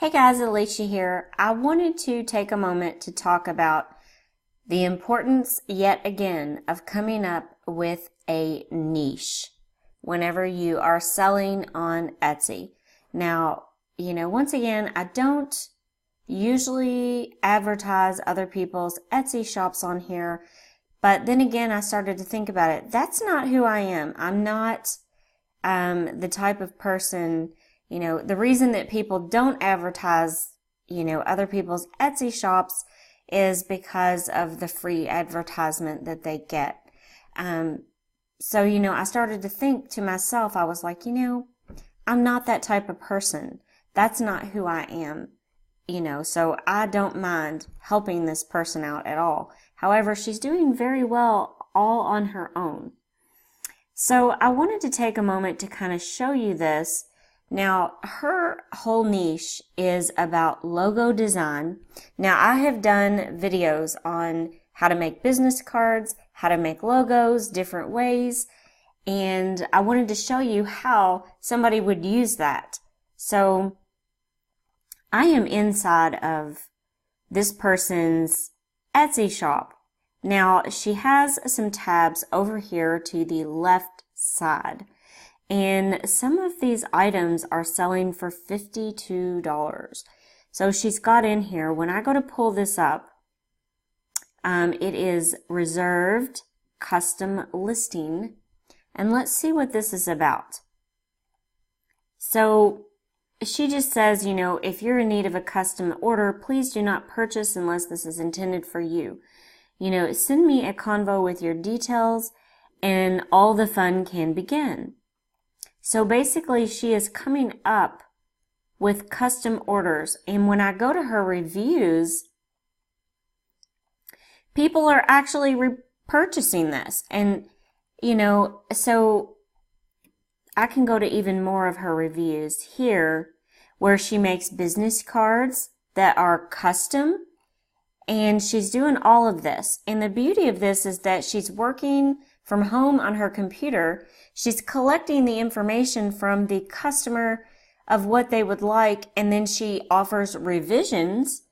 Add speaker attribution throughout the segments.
Speaker 1: Hey guys, Alicia here. I wanted to take a moment to talk about the importance yet again of coming up with a niche whenever you are selling on Etsy. Now, once again, I don't usually advertise other people's Etsy shops on here, but then again, I started to think about it. That's not who I am. I'm not the type of person. The reason that people don't advertise, other people's Etsy shops is because of the free advertisement that they get. So, I started to think to myself, I was like, I'm not that type of person. That's not who I am, so I don't mind helping this person out at all. However, she's doing very well all on her own. So I wanted to take a moment to kind of show you this. Now, her whole niche is about logo design. Now, I have done videos on how to make business cards, how to make logos, different ways, and I wanted to show you how somebody would use that. So, I am inside of this person's Etsy shop. Now, she has some tabs over here to the left side. And some of these items are selling for $52. So she's got in here, when I go to pull this up, it is reserved custom listing. And let's see what this is about. So she just says, if you're in need of a custom order, please do not purchase unless this is intended for you. Send me a convo with your details and all the fun can begin. So basically, she is coming up with custom orders. And when I go to her reviews, people are actually purchasing this. And, so I can go to even more of her reviews here where she makes business cards that are custom. And she's doing all of this. And the beauty of this is that she's working from home on her computer. She's collecting the information from the customer of what they would like, and then she offers revisions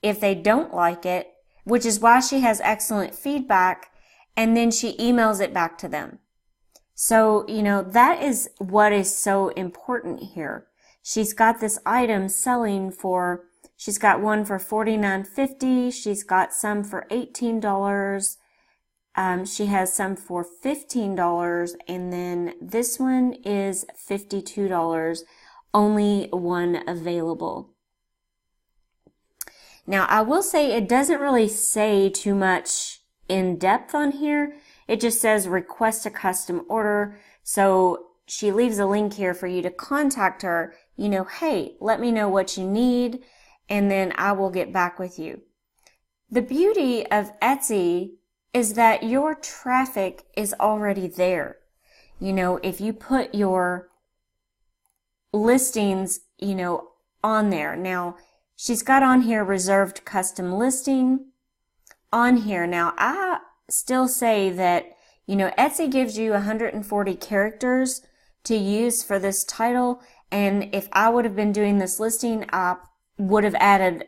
Speaker 1: if they don't like it, which is why she has excellent feedback, and then she emails it back to them. So, that is what is so important here. She's got this item selling for, she's got one for $49.50, she's got some for $18, she has some for $15, and then this one is $52, only one available. Now, I will say it doesn't really say too much in depth on here. It just says request a custom order. So she leaves a link here for you to contact her, hey, let me know what you need, and then I will get back with you. The beauty of Etsy is that your traffic is already there. If you put your listings, on there. Now, she's got on here reserved custom listing on here. Now, I still say that, Etsy gives you 140 characters to use for this title. And if I would have been doing this listing, I would have added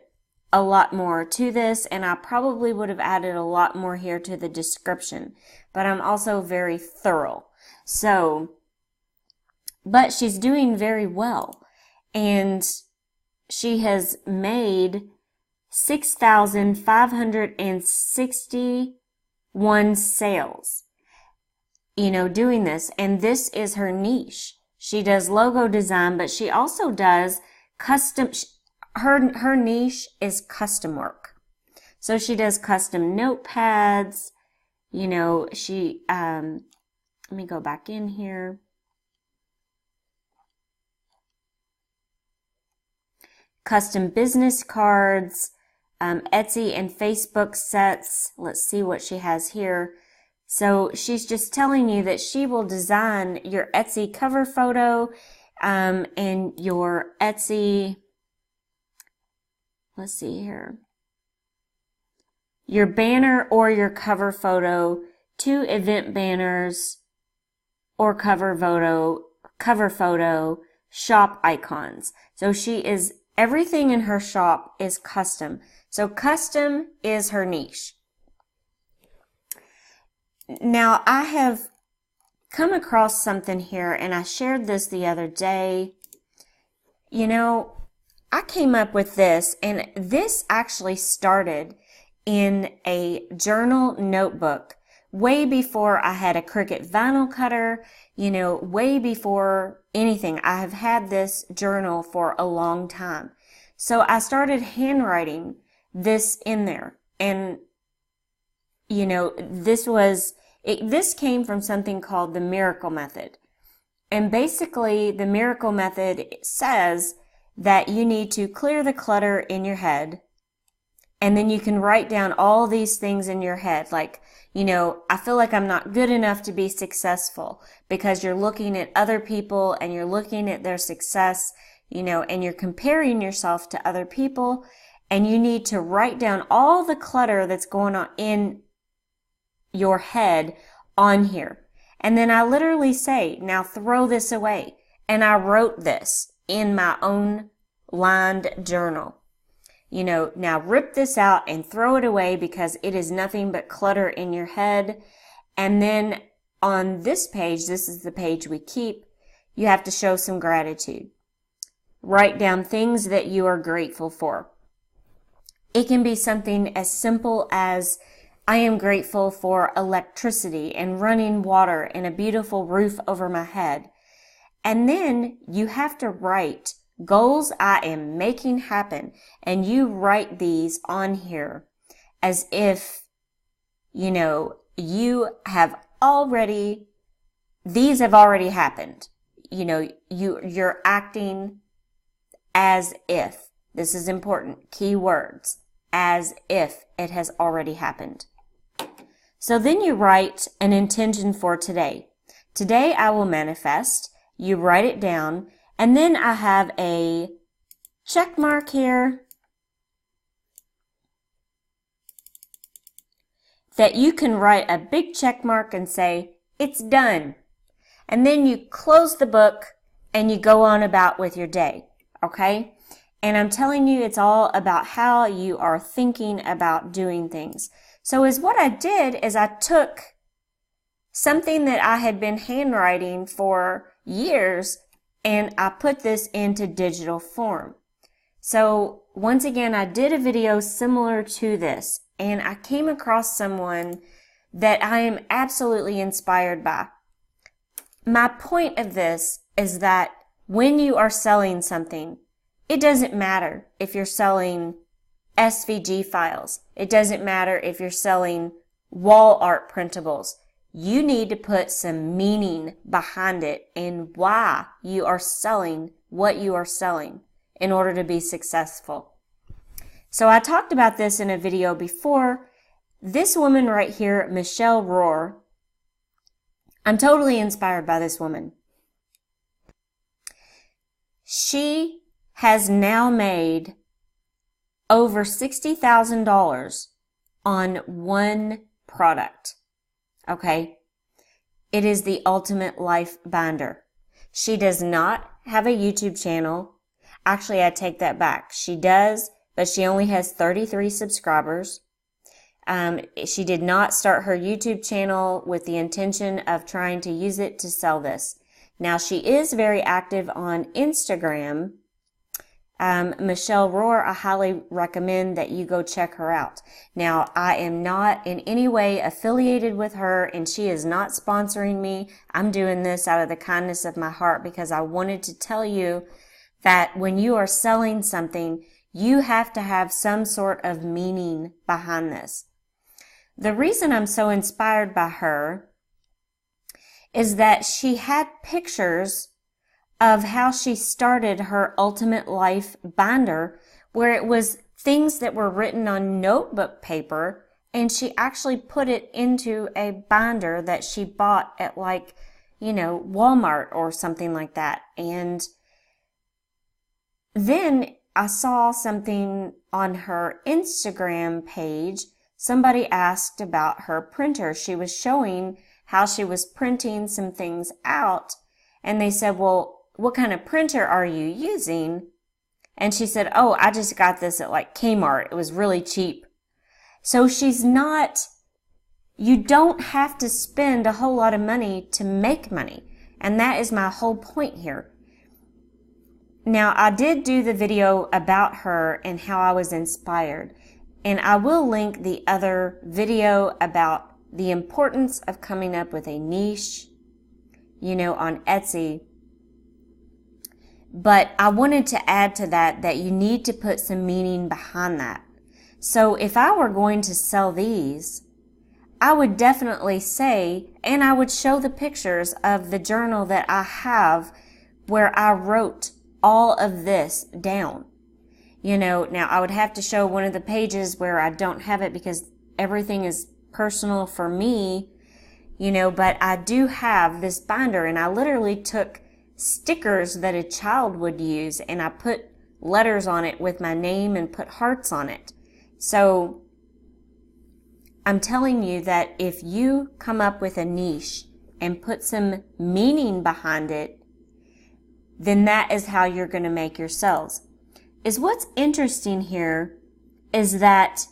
Speaker 1: a lot more to this, and I probably would have added a lot more here to the description, but I'm also very thorough. So, but she's doing very well, and she has made 6,561 sales, doing this, and this is her niche. She does logo design, but she also does custom. Her niche is custom work. So she does custom notepads, she, let me go back in here. Custom business cards, Etsy and Facebook sets. Let's see what she has here. So she's just telling you that she will design your Etsy cover photo, and your Etsy, let's see here, your banner or your cover photo, 2 event banners or cover photo, shop icons. So she is Everything in her shop is custom. So custom is her niche. Now, I have come across something here, and I shared this the other day. You know, I came up with this, and this actually started in a journal notebook way before I had a Cricut vinyl cutter, you know, way before anything. I have had this journal for a long time. So I started handwriting this in there. And, you know, this came from something called the Miracle Method. And basically, the Miracle Method says that you need to clear the clutter in your head, and then you can write down all these things in your head. Like, you know, I feel like I'm not good enough to be successful, because you're looking at other people and you're looking at their success, you know, and you're comparing yourself to other people, and you need to write down all the clutter that's going on in your head on here. And then I literally say, now throw this away. And I wrote this in my own lined journal. You know, now rip this out and throw it away, because it is nothing but clutter in your head. And then on this page, this is the page we keep, you have to show some gratitude. Write down things that you are grateful for. It can be something as simple as, I am grateful for electricity and running water and a beautiful roof over my head. And then you have to write goals I am making happen. And you write these on here as if, you know, these have already happened. You know, you're acting as if. This is important. Key words. As if it has already happened. So then you write an intention for today. Today I will manifest. You write it down. And then I have a check mark here that you can write a big check mark and say, it's done. And then you close the book and you go on about with your day. Okay? And I'm telling you, it's all about how you are thinking about doing things. So what I did is I took something that I had been handwriting for years, and I put this into digital form. So once again, I did a video similar to this, and I came across someone that I am absolutely inspired by. My point of this is that when you are selling something, it doesn't matter if you're selling SVG files. It doesn't matter if you're selling wall art printables. You need to put some meaning behind it and why you are selling what you are selling in order to be successful. So I talked about this in a video before. This woman right here, Michele Rohr, I'm totally inspired by this woman. She has now made over $60,000 on one product. Okay? It is the Ultimate Life Binder. She does not have a YouTube channel. Actually, I take that back. She does, but she only has 33 subscribers. She did not start her YouTube channel with the intention of trying to use it to sell this. Now, she is very active on Instagram. Michele Rohr, I highly recommend that you go check her out. Now, I am not in any way affiliated with her, and she is not sponsoring me. I'm doing this out of the kindness of my heart because I wanted to tell you that when you are selling something, you have to have some sort of meaning behind this. The reason I'm so inspired by her is that she had pictures of how she started her Ultimate Life Binder, where it was things that were written on notebook paper, and she actually put it into a binder that she bought at Walmart or something like that. And then I saw something on her Instagram page. Somebody asked about her printer. She was showing how she was printing some things out, and they said, well, what kind of printer are you using? And she said, oh, I just got this at like Kmart. It was really cheap. So she's not, you don't have to spend a whole lot of money to make money. And that is my whole point here. Now, I did do the video about her and how I was inspired. And I will link the other video about the importance of coming up with a niche, you know, on Etsy. But I wanted to add to that you need to put some meaning behind that. So if I were going to sell these, I would definitely say, and I would show the pictures of the journal that I have where I wrote all of this down. You know, now I would have to show one of the pages where I don't have it because everything is personal for me, you know, but I do have this binder, and I literally took stickers that a child would use and I put letters on it with my name and put hearts on it. So I'm telling you that if you come up with a niche and put some meaning behind it, then that is how you're going to make your sales. What's interesting here is that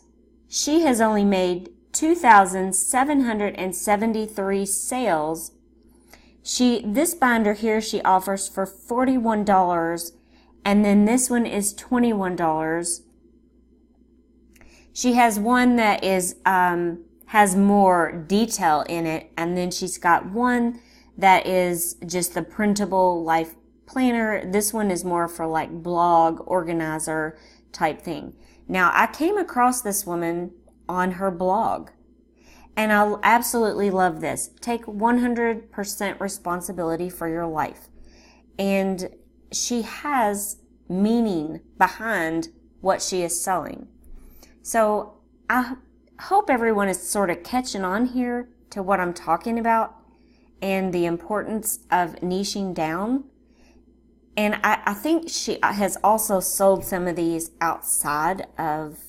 Speaker 1: she has only made 2,773 sales. This binder here she offers for $41, and then this one is $21. She has one that is has more detail in it, and then she's got one that is just the printable life planner. This one is more for like blog organizer type thing. Now, I came across this woman on her blog, and I absolutely love this. Take 100% responsibility for your life. And she has meaning behind what she is selling. So I hope everyone is sort of catching on here to what I'm talking about and the importance of niching down. And I think she has also sold some of these outside of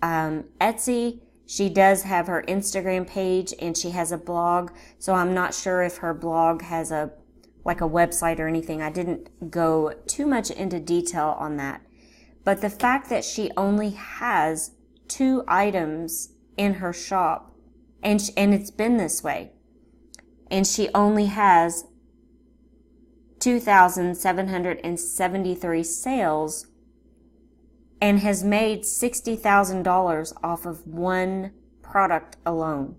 Speaker 1: Etsy. She does have her Instagram page and she has a blog. So I'm not sure if her blog has a website or anything. I didn't go too much into detail on that. But the fact that she only has 2 items in her shop, and it's been this way, and she only has 2,773 sales and has made $60,000 off of one product alone.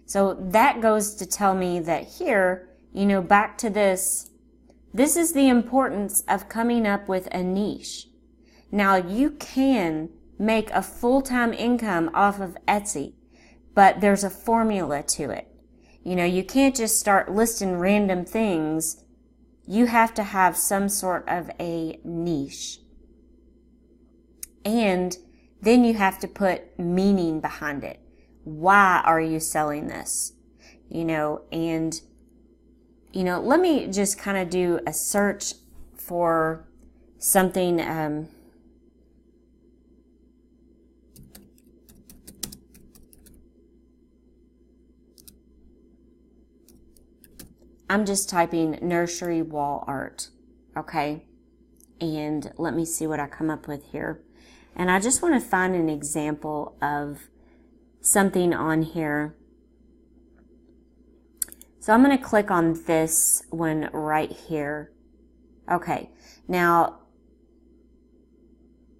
Speaker 1: So that goes to tell me that here, you know, back to this is the importance of coming up with a niche. Now, you can make a full-time income off of Etsy, but there's a formula to it. You know, you can't just start listing random things. You have to have some sort of a niche. And then you have to put meaning behind it. Why are you selling this? You know, and, you know, let me just kind of do a search for something, I'm just typing nursery wall art, okay? And let me see what I come up with here. And I just want to find an example of something on here. So I'm going to click on this one right here. Okay, now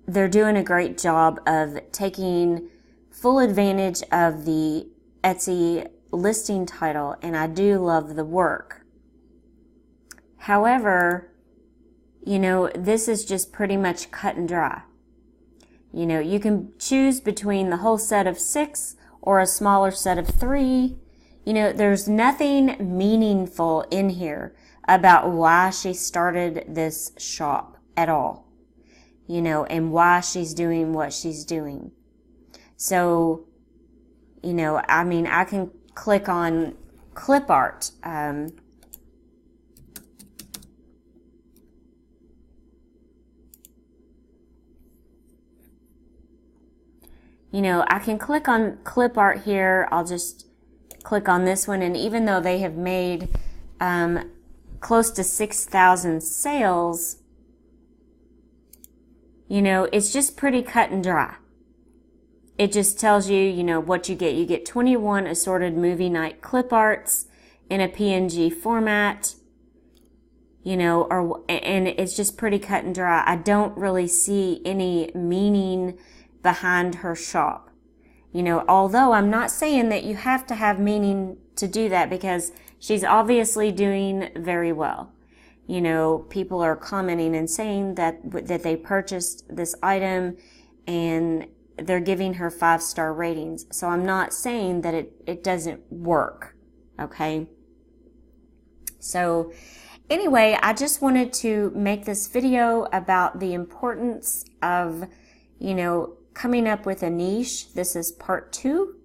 Speaker 1: they're doing a great job of taking full advantage of the Etsy listing title, and I do love the work. However, you know, this is just pretty much cut and dry. You know, you can choose between the whole set of 6 or a smaller set of 3. You know, there's nothing meaningful in here about why she started this shop at all, you know, and why she's doing what she's doing. So, you know, I mean, I can click on clip art. You know, I can click on clip art here. I'll just click on this one, and even though they have made close to 6,000 sales, You know, it's just pretty cut and dry. It just tells you, you know, what you get. You get 21 assorted movie night clip arts in a PNG format, you know, and it's just pretty cut and dry. I don't really see any meaning behind her shop. You know, although I'm not saying that you have to have meaning to do that, because she's obviously doing very well. You know, people are commenting and saying that they purchased this item and they're giving her 5-star ratings. So I'm not saying that it doesn't work. Okay. So anyway, I just wanted to make this video about the importance of, you know, coming up with a niche. This is part 2,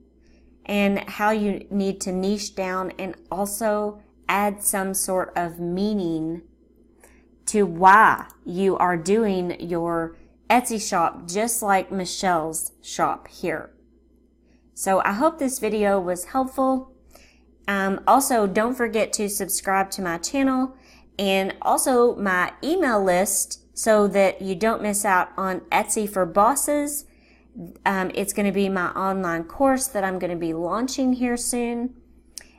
Speaker 1: and how you need to niche down and also add some sort of meaning to why you are doing your Etsy shop, just like Michele's shop here. So I hope this video was helpful. Also, don't forget to subscribe to my channel and also my email list so that you don't miss out on Etsy for Bosses. It's going to be my online course that I'm going to be launching here soon.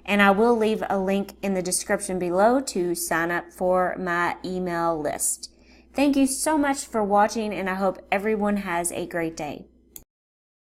Speaker 1: And I will leave a link in the description below to sign up for my email list. Thank you so much for watching, and I hope everyone has a great day.